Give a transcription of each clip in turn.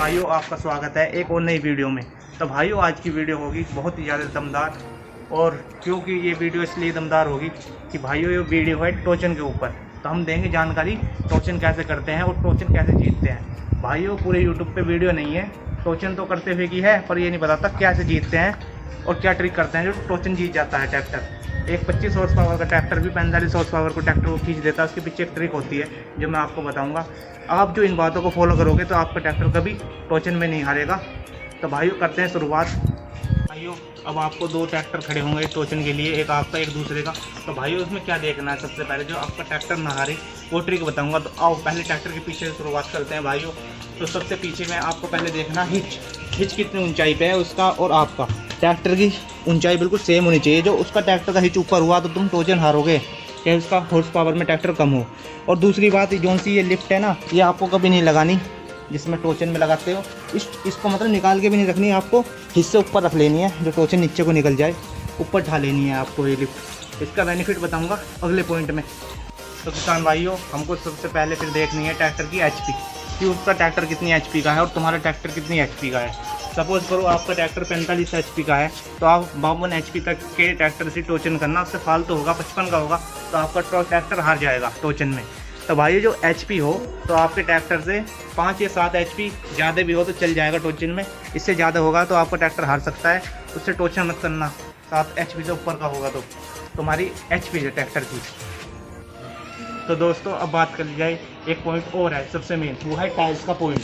भाइयों आपका स्वागत है एक और नई वीडियो में। तो भाइयों आज की वीडियो होगी बहुत ही ज़्यादा दमदार। और क्योंकि ये वीडियो इसलिए दमदार होगी कि भाइयों ये वीडियो है टोचन के ऊपर। तो हम देंगे जानकारी टोचन कैसे करते हैं और टोचन कैसे जीतते हैं। भाइयों पूरे यूट्यूब पे वीडियो नहीं है, टोचन तो करते हुए की है पर ये नहीं बताता कैसे जीतते हैं और क्या ट्रिक करते हैं जो टोचन जीत जाता है ट्रैक्टर। एक 25 हॉर्स पावर का ट्रैक्टर भी 45 हॉर्स पावर को ट्रैक्टर को खींच देता है। उसके पीछे एक ट्रिक होती है जो मैं आपको बताऊंगा। आप जो इन बातों को फॉलो करोगे तो आपका ट्रैक्टर कभी टोचन में नहीं हारेगा। तो भाइयों करते हैं शुरुआत। भाइयों अब आपको दो ट्रैक्टर खड़े होंगे टोचन के लिए, एक आपका एक दूसरे का। तो भाइयों उसमें क्या देखना है, सबसे पहले जो आपका ट्रैक्टर ना हारे वो ट्रिक बताऊंगा। तो आओ पहले ट्रैक्टर के पीछे से शुरुआत करते हैं भाइयों। तो सबसे पीछे में आपको पहले देखना हिच कितनी ऊंचाई पे है उसका और आपका ट्रैक्टर की ऊंचाई बिल्कुल सेम होनी चाहिए। जो उसका ट्रैक्टर का हिच ऊपर हुआ तो तुम टोचन हारोगे, चाहे उसका हॉर्स पावर में ट्रैक्टर कम हो। और दूसरी बात जो सी ये लिफ्ट है ना, ये आपको कभी नहीं लगानी जिसमें टोचन में लगाते हो। इसको मतलब निकाल के भी नहीं रखनी है, आपको हिस्से ऊपर रख लेनी है जो टोचन नीचे को निकल जाए, ऊपर ढा लेनी है आपको ये लिफ्ट। इसका बेनिफिट बताऊंगा अगले पॉइंट में। तो किसान भाइयों हमको सबसे पहले फिर देखनी है ट्रैक्टर की एचपी कि उसका ट्रैक्टर कितनी एचपी का है और तुम्हारा ट्रैक्टर कितनी एचपी का है। सपोज़ करो आपका ट्रैक्टर 45 एचपी का है तो आप 52 एचपी तक के ट्रैक्टर से टोचन करना, उससे फालतू होगा 55 का होगा तो आपका ट्रैक्टर हार जाएगा टोचन में। तो भाई जो एचपी हो तो आपके ट्रैक्टर से 5 या 7 एचपी ज़्यादा भी हो तो चल जाएगा टोचन में। इससे ज़्यादा होगा तो आपका ट्रैक्टर हार सकता है, उससे टोचन मत करना। 7 एचपी से ऊपर का होगा तो तुम्हारी एचपी है ट्रैक्टर की। तो दोस्तों अब बात कर ली जाए, एक पॉइंट और है सबसे मेन, वो है टायर्स का पॉइंट।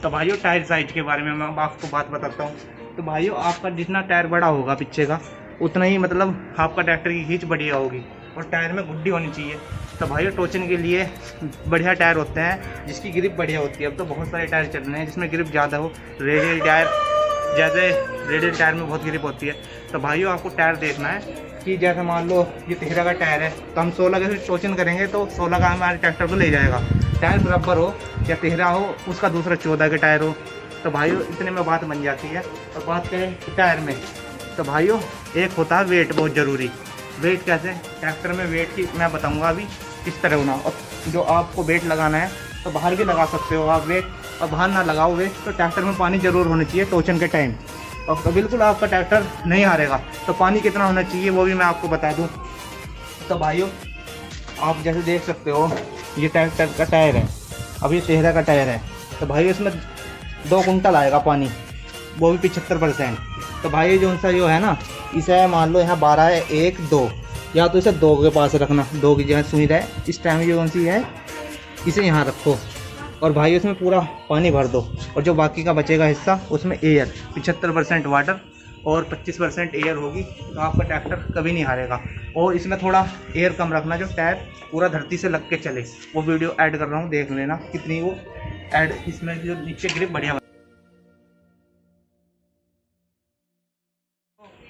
तो भाइयों टायर साइज के बारे में मैं आपको बात बताता हूँ। तो भाइयों आपका जितना टायर बड़ा होगा पीछे का उतना ही मतलब आपका ट्रैक्टर की खींच बढ़िया होगी और टायर में गुड्डी होनी चाहिए। तो भाइयों टोचन के लिए बढ़िया टायर होते हैं जिसकी ग्रिप बढ़िया होती है। अब तो बहुत सारे टायर चल रहे हैं जिसमें ग्रिप ज़्यादा हो, रेडियल टायर ज़्यादा, रेडियल टायर में बहुत ग्रिप होती है। तो भाइयों आपको टायर देखना है कि जैसे मान लो ये 13 का टायर है तो हम 16 के से टोचन करेंगे तो 16 का हमारे ट्रैक्टर को ले जाएगा। टायर बराबर हो या 13 हो उसका दूसरा 14 के टायर हो। तो भाइयों इतने में बात बन जाती है। और बात करें टायर में तो भाइयों एक होता है वेट, बहुत ज़रूरी। वेट कैसे ट्रैक्टर में वेट की मैं बताऊंगा अभी किस तरह होना। और जो आपको वेट लगाना है तो बाहर भी लगा सकते हो आप वेट, और बाहर ना लगाओ वेट। तो ट्रैक्टर में पानी ज़रूर होना चाहिए टोचन के टाइम, और तो बिल्कुल आपका ट्रैक्टर नहीं हारेगा। तो पानी कितना होना चाहिए वो भी मैं आपको बता दूं। तो भाइयों आप जैसे देख सकते हो ये ट्रैक्टर का टायर है, अब ये 13 का टायर है। तो भाई इसमें 2 कुंटल आएगा पानी, वो भी 75%। तो भाई जो सा जो है ना, इसे मान लो यहाँ 12 है 1 2, या तो इसे 2 के पास रखना, 2 की जगह सुविधा है। इस टाइम जो कौन सी है इसे यहाँ रखो और भाई उसमें पूरा पानी भर दो। और जो बाकी का बचेगा हिस्सा उसमें एयर 75% वाटर और 25% एयर होगी। तो आपका ट्रैक्टर कभी नहीं हारेगा। और इसमें थोड़ा एयर कम रखना जो टायर पूरा धरती से लग के चले। वो वीडियो ऐड कर रहा हूँ, देख लेना कितनी वो ऐड, इसमें जो नीचे ग्रिप बढ़िया।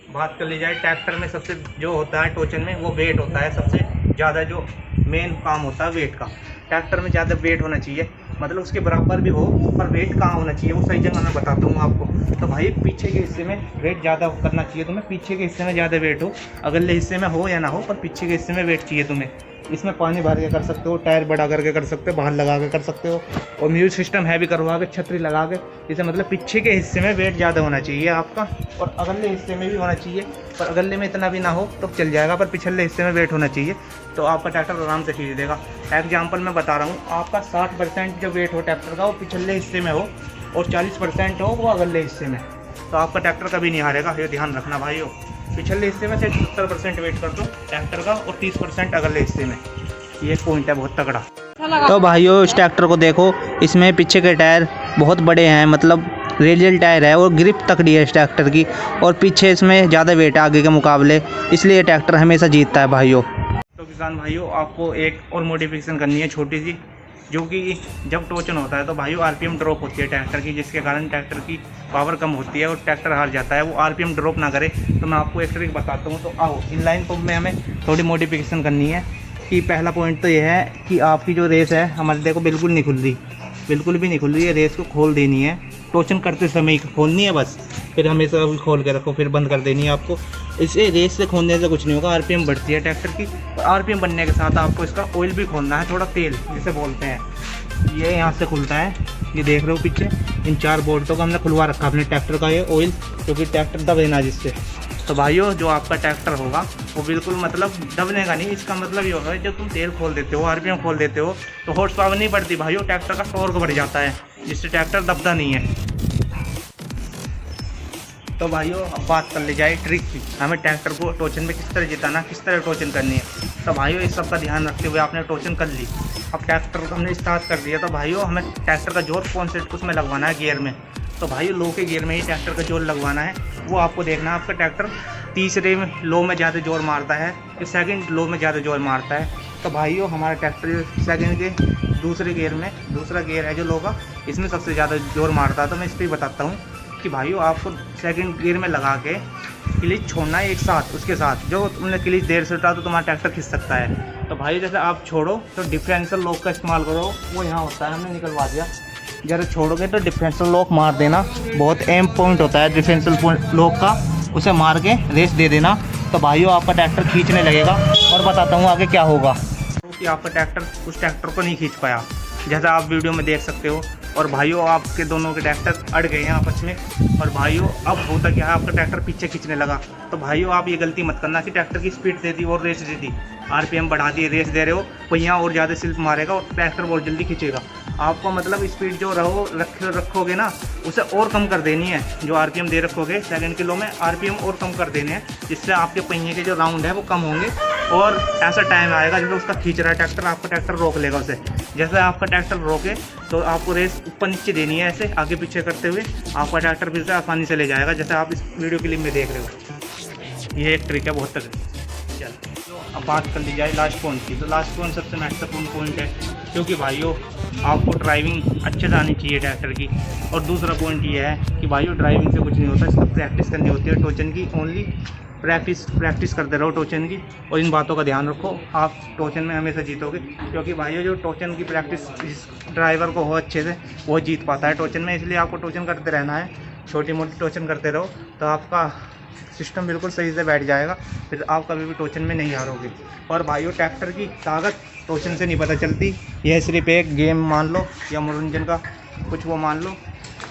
बात कर ली जाए ट्रैक्टर में सबसे जो होता है टोचन में वो वेट होता है सबसे ज़्यादा, जो मेन काम होता है वेट का। ट्रैक्टर में ज़्यादा वेट होना चाहिए, मतलब उसके बराबर भी हो पर वेट कहाँ होना चाहिए वो सही जगह मैं बताता हूँ आपको। तो भाई पीछे के हिस्से में वेट ज़्यादा करना चाहिए तुम्हें, पीछे के हिस्से में ज़्यादा वेट हो, अगले हिस्से में हो या ना हो पर पीछे के हिस्से में वेट चाहिए तुम्हें। इसमें पानी भर के कर सकते हो, टायर बड़ा करके कर सकते हो, बाहर लगा के कर सकते हो, और म्यूजिक सिस्टम है भी करवा के, छतरी लगा के। इसे मतलब पीछे के हिस्से में वेट ज़्यादा होना चाहिए आपका, और अगले हिस्से में भी होना चाहिए। पर अगले में इतना भी ना हो तो चल जाएगा, पर पिछले हिस्से में वेट होना चाहिए तो आपका ट्रैक्टर आराम से खींच देगा। एग्जाम्पल मैं बता रहा हूँ, आपका 60% जो वेट हो ट्रैक्टर का वो पिछले हिस्से में हो और 40% हो वो अगले हिस्से में, तो आपका ट्रैक्टर कभी नहीं हारेगा। ये ध्यान रखना भाइयों, पिछले हिस्से में से 70% वेट कर दो ट्रैक्टर का और 30% अगले हिस्से में। ये पॉइंट है बहुत तगड़ा। तो भाइयों इस ट्रैक्टर को देखो, इसमें पीछे के टायर बहुत बड़े हैं, मतलब रेडियल टायर है और ग्रिप तकड़ी है इस ट्रैक्टर की, और पीछे इसमें ज़्यादा वेट है आगे के मुकाबले, इसलिए ये ट्रैक्टर हमेशा जीतता है भाइयों। तो किसान भाइयों आपको एक और मॉडिफिकेशन करनी है छोटी सी, जो कि जब टोचन होता है तो भाइयों आरपीएम ड्रॉप होती है ट्रैक्टर की, जिसके कारण ट्रैक्टर की पावर कम होती है और ट्रैक्टर हार जाता है। वो आरपीएम ड्रॉप ना करे तो मैं आपको एक ट्रिक बताता हूँ। तो आओ इनलाइन पंप में हमें थोड़ी मॉडिफिकेशन करनी है। कि पहला पॉइंट तो ये है कि आपकी जो रेस है हमारे देखो बिल्कुल नहीं खुल रही, बिल्कुल भी नहीं खुल रही है। रेस को खोल देनी है, टोचन करते समय ही खोलनी है बस, फिर हमेशा खोल के रखो, फिर बंद कर देनी है आपको। इसे रेस से खोलने से कुछ नहीं होगा, आरपीएम बढ़ती है ट्रैक्टर की। और आरपीएम बढ़ने के साथ आपको इसका ऑयल भी खोलना है, थोड़ा तेल जिसे बोलते हैं। ये यहाँ से खुलता है, ये देख रहे हो पीछे, इन 4 बोल्टों को हमने खुलवा रखा अपने ट्रैक्टर का ये ऑयल, क्योंकि ट्रैक्टर दबे ना जिससे। तो भाइयों जो आपका ट्रैक्टर होगा वो बिल्कुल मतलब दबनेगा नहीं। इसका मतलब ये होगा जब तुम तेल खोल देते हो, RPM खोल देते हो, तो हॉर्स पावर नहीं बढ़ती भाइयों, ट्रैक्टर का टॉर्क बढ़ जाता है, जिससे ट्रैक्टर दबता नहीं है। तो भाइयों अब बात कर ली जाए ट्रिक की, हमें ट्रैक्टर को टोचन में किस तरह जिताना, किस तरह टोचन करनी है। तो भाइयों इस सब का ध्यान रखते हुए आपने टोचन कर ली, अब ट्रैक्टर को हमने स्टार्ट कर दिया। तो भाइयों हमें ट्रैक्टर का जोर कौन से उसमें लगवाना है, गियर में। तो भाइयों लो के गियर में ही ट्रैक्टर का जोर लगवाना है। वो आपको देखना है आपका ट्रैक्टर तीसरे में लो में ज़्यादा जोर मारता है कि सेकंड लो में ज़्यादा जोर मारता है। तो भाइयों हमारा ट्रैक्टर सेकंड के दूसरे गियर में, दूसरा गियर है जो लो का, इसमें सबसे ज़्यादा जोर मारता है। तो मैं इस पर बताता हूँ कि भाइयों आपको सेकंड गियर में लगा के क्लीच छोड़ना है एक साथ, उसके साथ जो तुमने क्लीच देर से उठा तो तुम्हारा ट्रैक्टर खिंच सकता है। तो भाई जैसे आप छोड़ो तो डिफरेंशियल लॉक का इस्तेमाल करो, वो यहाँ होता है, हमने निकलवा दिया। जरा छोड़ोगे तो डिफरेंशियल लॉक मार देना, बहुत एम पॉइंट होता है डिफरेंशियल लॉक का, उसे मार के रेस दे देना। तो भाइयों आपका ट्रैक्टर खींचने लगेगा। और बताता हूँ आगे क्या होगा, क्योंकि आपका ट्रैक्टर उस ट्रैक्टर को नहीं खींच पाया, जैसा आप वीडियो में देख सकते हो। और भाइयों आपके दोनों के ट्रैक्टर अड़ गए हैं आपस में। और भाइयों अब होता क्या है, आपका ट्रैक्टर पीछे खींचने लगा। तो भाइयों आप ये गलती मत करना कि ट्रैक्टर की स्पीड दे दी और रेस दे दी, RPM बढ़ा दी, रेस दे रहे हो, पहिया और ज़्यादा स्लिप मारेगा और ट्रैक्टर बहुत जल्दी खींचेगा। आपको मतलब स्पीड जो रखोगे ना उसे और कम कर देनी है। जो RPM दे रखोगे सेकंड किलो में RPM और कम कर देने हैं, जिससे आपके पहिए के जो राउंड है वो कम होंगे। और ऐसा टाइम आएगा जब उसका खींच रहा है ट्रैक्टर, आपका ट्रैक्टर रोक लेगा उसे। जैसे आपका ट्रैक्टर रोके तो आपको रेस ऊपर नीचे देनी है, ऐसे आगे पीछे करते हुए आपका ट्रैक्टर फिर से आसानी से ले जाएगा, जैसे आप इस वीडियो क्लिप में देख रहे हो। ये एक ट्रिक है बहुत तगड़ी। चल अब बात कर ली जाए लास्ट पॉइंट की। तो लास्ट पॉइंट सबसे महत्वपूर्ण पॉइंट है, क्योंकि भाइयों आपको ड्राइविंग अच्छे से आनी चाहिए ट्रैक्टर की। और दूसरा पॉइंट ये है कि भाइयों ड्राइविंग से कुछ नहीं होता, इसका प्रैक्टिस करनी होती है टोचन की। ओनली प्रैक्टिस करते रहो टोचन की, और इन बातों का ध्यान रखो, आप टोचन में हमेशा जीतोगे। क्योंकि भाइयों जो टोचन की प्रैक्टिस जिस ड्राइवर को हो अच्छे से, वो जीत पाता है टोचन में। इसलिए आपको टोचन करते रहना है, छोटी मोटी टोचन करते रहो, तो आपका सिस्टम बिल्कुल सही से बैठ जाएगा, फिर आप कभी भी टोचन में नहीं हारोगे। और भाइयों ट्रैक्टर की ताकत टोचन से नहीं पता चलती, यह सिर्फ एक गेम मान लो या मनोरंजन का कुछ वो मान लो,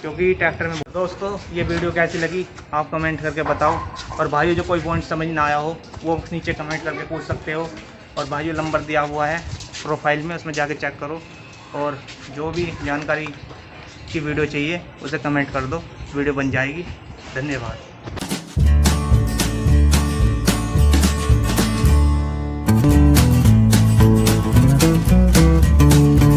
क्योंकि ट्रैक्टर में। दोस्तों ये वीडियो कैसी लगी आप कमेंट करके बताओ। और भाइयों जो कोई पॉइंट समझ ना आया हो वो नीचे कमेंट करके पूछ सकते हो। और भाइयों नंबर दिया हुआ है प्रोफाइल में, उसमें जाके चेक करो। और जो भी जानकारी की वीडियो चाहिए उसे कमेंट कर दो, वीडियो बन जाएगी। धन्यवाद।